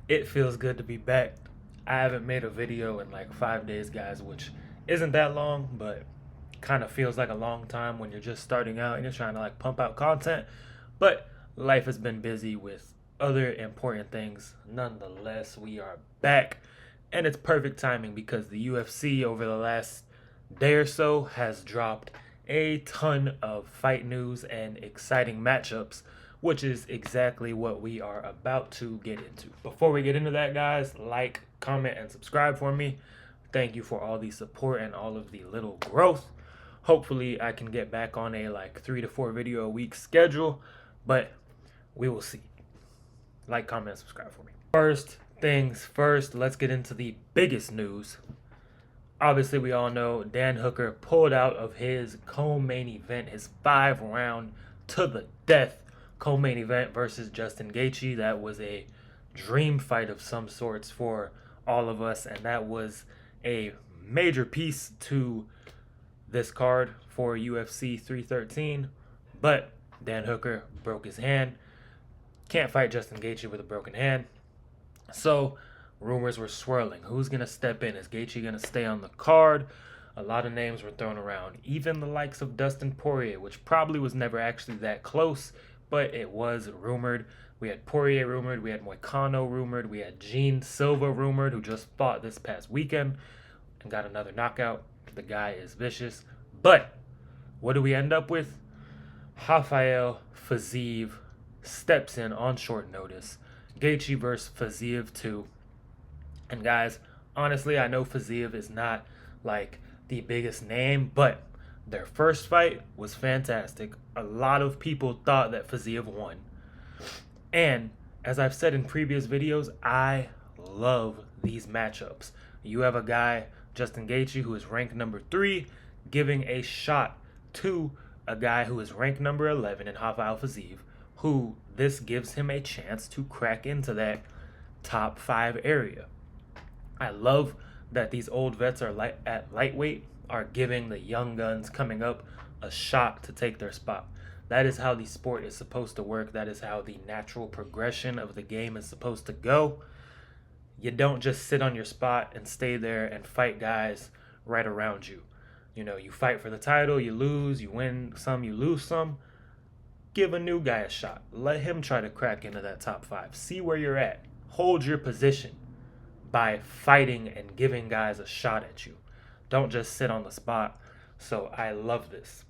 It feels good to be back. I haven't made a video in like 5 days, guys, which isn't that long, but kind of feels like a long time when you're just starting out and you're trying to like pump out content. But life has been busy with other important things. Nonetheless, we are back, and it's perfect timing because the UFC over the last day or so has dropped a ton of fight news and exciting matchups, which is exactly what we are about to get into. Before we get into that, guys, like, comment, and subscribe for me. Thank you for all the support and all of the little growth. Hopefully, I can get back on a like 3 to 4 video a week schedule, but we will see. Like, comment, subscribe for me. First things first, let's get into the biggest news. Obviously, we all know Dan Hooker pulled out of his co-main event, his 5-round to the death co-main event versus Justin Gaethje. That was a dream fight of some sorts for all of us, and that was a major piece to this card for UFC 313. But Dan Hooker broke his hand. Can't fight Justin Gaethje with a broken hand. So rumors were swirling. Who's going to step in? Is Gaethje going to stay on the card? A lot of names were thrown around. Even the likes of Dustin Poirier, which probably was never actually that close, but it was rumored. We had Poirier rumored. We had Moicano rumored. We had Gene Silva rumored, who just fought this past weekend and got another knockout. The guy is vicious. But what do we end up with? Rafael Fiziev steps in on short notice. Gaethje versus Fiziev 2. And guys, honestly, I know Fiziev is not like the biggest name, but their first fight was fantastic. A lot of people thought that Fiziev won. And as I've said in previous videos, I love these matchups. You have a guy, Justin Gaethje, who is ranked number 3, giving a shot to a guy who is ranked number 11 in Rafael Fiziev, who this gives him a chance to crack into that top 5 area. I love that these old vets are at lightweight are giving the young guns coming up a shot to take their spot. That is how the sport is supposed to work. That is how the natural progression of the game is supposed to go. You don't just sit on your spot and stay there and fight guys right around you. You know, you fight for the title, you lose, you win some, you lose some. Give a new guy a shot. Let him try to crack into that top 5. See where you're at. Hold your position by fighting and giving guys a shot at you. Don't just sit on the spot. So I love this.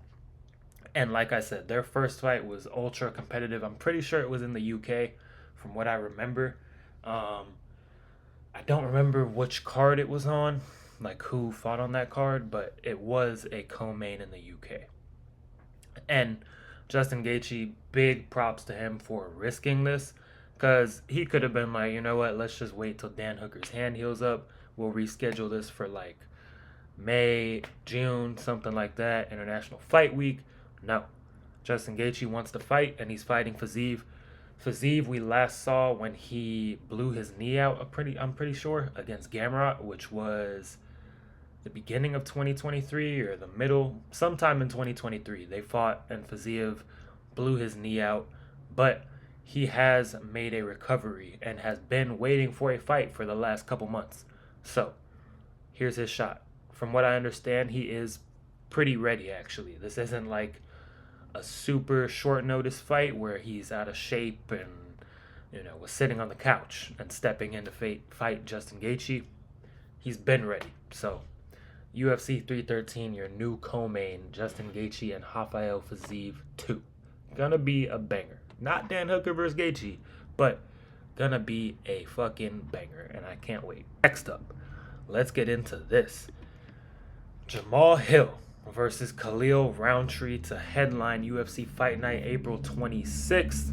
And like I said, their first fight was ultra competitive. I'm pretty sure it was in the UK from what I remember. I don't remember which card it was on, like who fought on that card, but it was a co-main in the UK. And Justin Gaethje, big props to him for risking this, because he could have been like, you know what, let's just wait till Dan Hooker's hand heals up. We'll reschedule this for like May, June, something like that, International Fight Week. No. Justin Gaethje wants to fight, and he's fighting Fiziev. Fiziev we last saw when he blew his knee out, I'm pretty sure, against Gamrot, which was the beginning of 2023 or the middle, sometime in 2023. They fought, and Fiziev blew his knee out, but he has made a recovery and has been waiting for a fight for the last couple months. So, here's his shot. From what I understand, he is pretty ready, actually. This isn't like a super short notice fight where he's out of shape and, you know, was sitting on the couch and stepping in to fight Justin Gaethje. He's been ready. So, UFC 313, your new co-main, Justin Gaethje and Rafael Fiziev 2. Gonna be a banger. Not Dan Hooker versus Gaethje, but gonna be a fucking banger, and I can't wait. Next up, let's get into this. Jamal Hill versus Khalil Rountree to headline UFC Fight Night April 26th.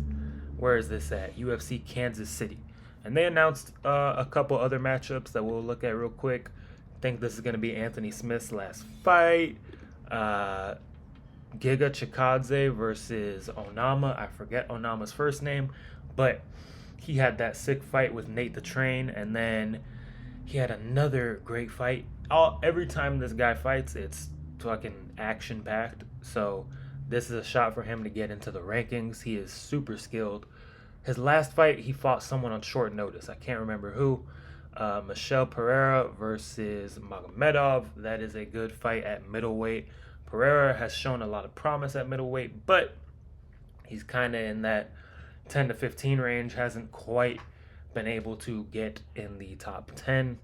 Where is this at? UFC Kansas City. And they announced a couple other matchups that we'll look at real quick. I think this is going to be Anthony Smith's last fight. Giga Chikadze versus Onama. I forget Onama's first name, but he had that sick fight with Nate the Train, and then he had another great fight. Every time this guy fights, it's fucking action-packed. So this is a shot for him to get into the rankings. He is super skilled. His last fight, he fought someone on short notice. I can't remember who. Michel Pereira versus Magomedov. That is a good fight at middleweight. Pereira has shown a lot of promise at middleweight, but he's kind of in that 10 to 15 range. Hasn't quite been able to get in the top 10.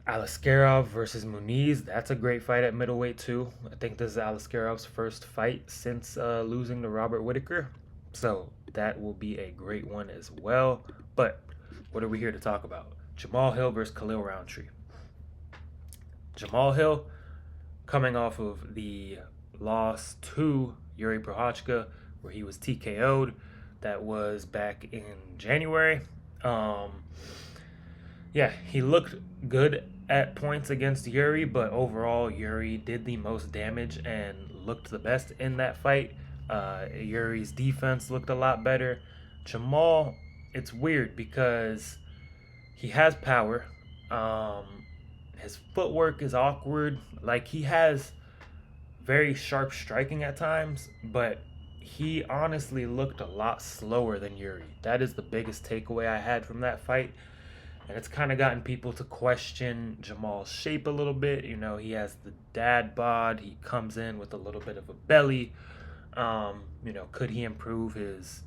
Alaskarov versus Muniz. That's a great fight at middleweight too. I think this is Alaskarov's first fight since losing to Robert Whittaker. So that will be a great one as well. But what are we here to talk about? Jamal Hill versus Khalil Rountree. Jamal Hill coming off of the loss to Yuri Prochazka, where he was TKO'd. That was back in January. Yeah, he looked good at points against Yuri, but overall Yuri did the most damage and looked the best in that fight. Yuri's defense looked a lot better. Jamal, it's weird because he has power. His footwork is awkward. Like, he has very sharp striking at times, but he honestly looked a lot slower than Yuri. That is the biggest takeaway I had from that fight. And it's kind of gotten people to question Jamal's shape a little bit. You know, he has the dad bod. He comes in with a little bit of a belly. You know, could he improve his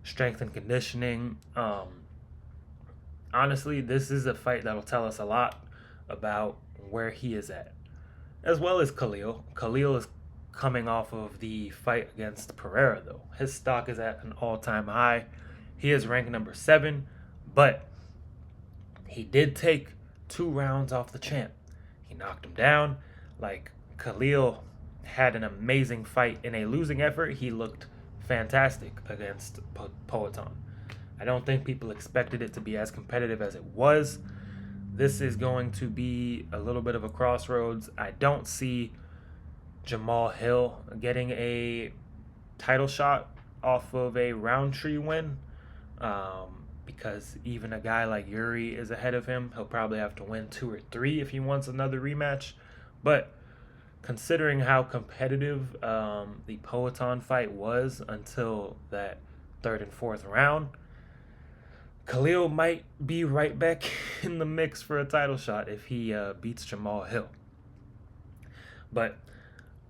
strength and conditioning? Honestly, this is a fight that'll tell us a lot about where he is at. As well as Khalil. Khalil is coming off of the fight against Pereira, though. His stock is at an all-time high. He is ranked number 7, but he did take 2 rounds off the champ. He knocked him down. Like, Khalil had an amazing fight. In a losing effort, he looked fantastic against Poatan. I don't think people expected it to be as competitive as it was. This is going to be a little bit of a crossroads. I don't see Jamal Hill getting a title shot off of a Rountree win. Because even a guy like Yuri is ahead of him. He'll probably have to win 2 or 3 if he wants another rematch. But considering how competitive the Poatan fight was until that 3rd and 4th round, Khalil might be right back in the mix for a title shot if he beats Jamal Hill. But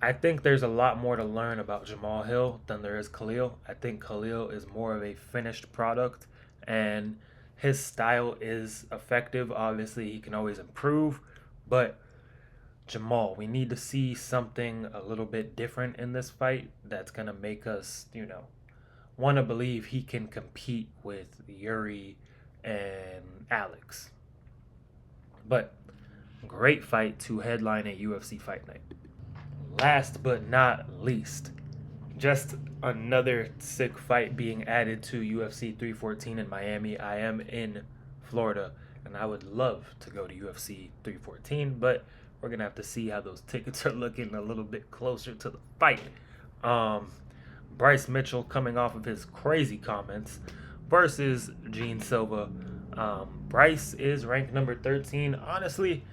I think there's a lot more to learn about Jamal Hill than there is Khalil. I think Khalil is more of a finished product, and his style is effective. Obviously, he can always improve, but Jamal, we need to see something a little bit different in this fight that's going to make us, you know, want to believe he can compete with Yuri and Alex. But great fight to headline a UFC fight night. Last but not least, just another sick fight being added to UFC 314 in Miami. I am in Florida, and I would love to go to UFC 314, but we're going to have to see how those tickets are looking a little bit closer to the fight. Bryce Mitchell coming off of his crazy comments versus Gene Silva. Bryce is ranked number 13. Honestly,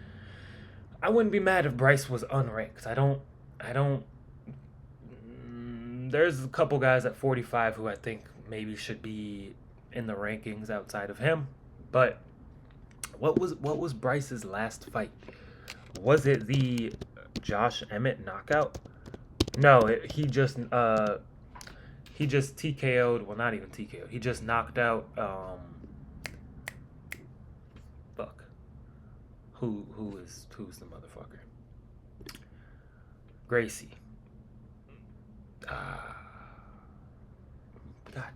I wouldn't be mad if Bryce was unranked. I don't there's a couple guys at 45 who I think maybe should be in the rankings outside of him. But what was Bryce's last fight? Was it the Josh Emmett knockout? No, he just TKO'd. Well, not even TKO'd. He just knocked out. Who's the motherfucker? Gracie. God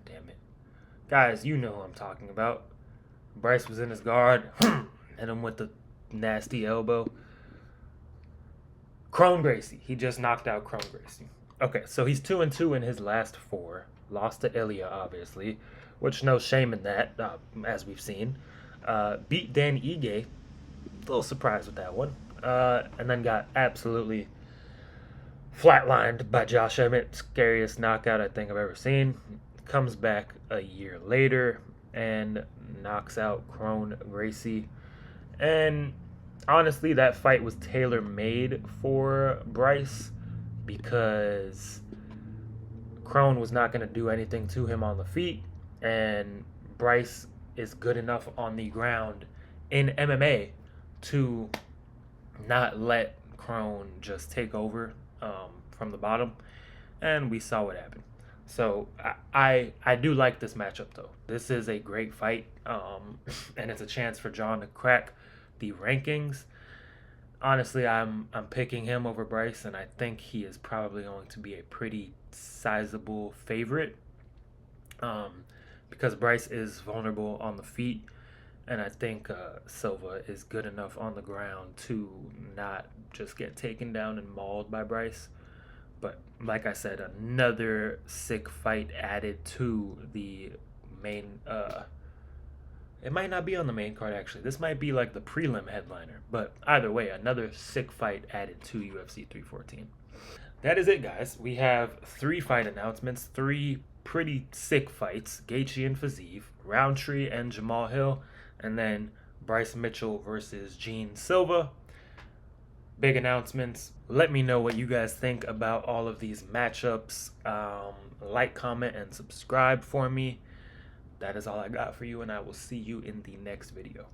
damn it, guys! You know who I'm talking about. Bryce was in his guard, hit him with the nasty elbow. Crone Gracie. He just knocked out Crone Gracie. Okay, so he's 2-2 in his last 4. Lost to Ilya, obviously, which no shame in that, as we've seen. Beat Dan Ige. A little surprised with that one. And then got absolutely flatlined by Josh Emmett. Scariest knockout I think I've ever seen. Comes back a year later and knocks out Crone Gracie. And honestly, that fight was tailor-made for Bryce because Crone was not going to do anything to him on the feet, and Bryce is good enough on the ground in MMA to not let Crone just take over from the bottom, and we saw what happened. So I do like this matchup though. This is a great fight, and it's a chance for John to crack the rankings. Honestly, I'm picking him over Bryce, and I think he is probably going to be a pretty sizable favorite, um, because Bryce is vulnerable on the feet, and I think Silva is good enough on the ground to not just get taken down and mauled by Bryce. But like I said, another sick fight added to the main. It might not be on the main card actually. This might be like the prelim headliner. But either way, another sick fight added to UFC 314. That is it, guys. We have 3 fight announcements, 3 pretty sick fights: Gaethje and Fiziev, Rountree and Jamal Hill, and then Bryce Mitchell versus Gene Silva. Big announcements. Let me know what you guys think about all of these matchups. Like, comment, and subscribe for me. That is all I got for you, and I will see you in the next video.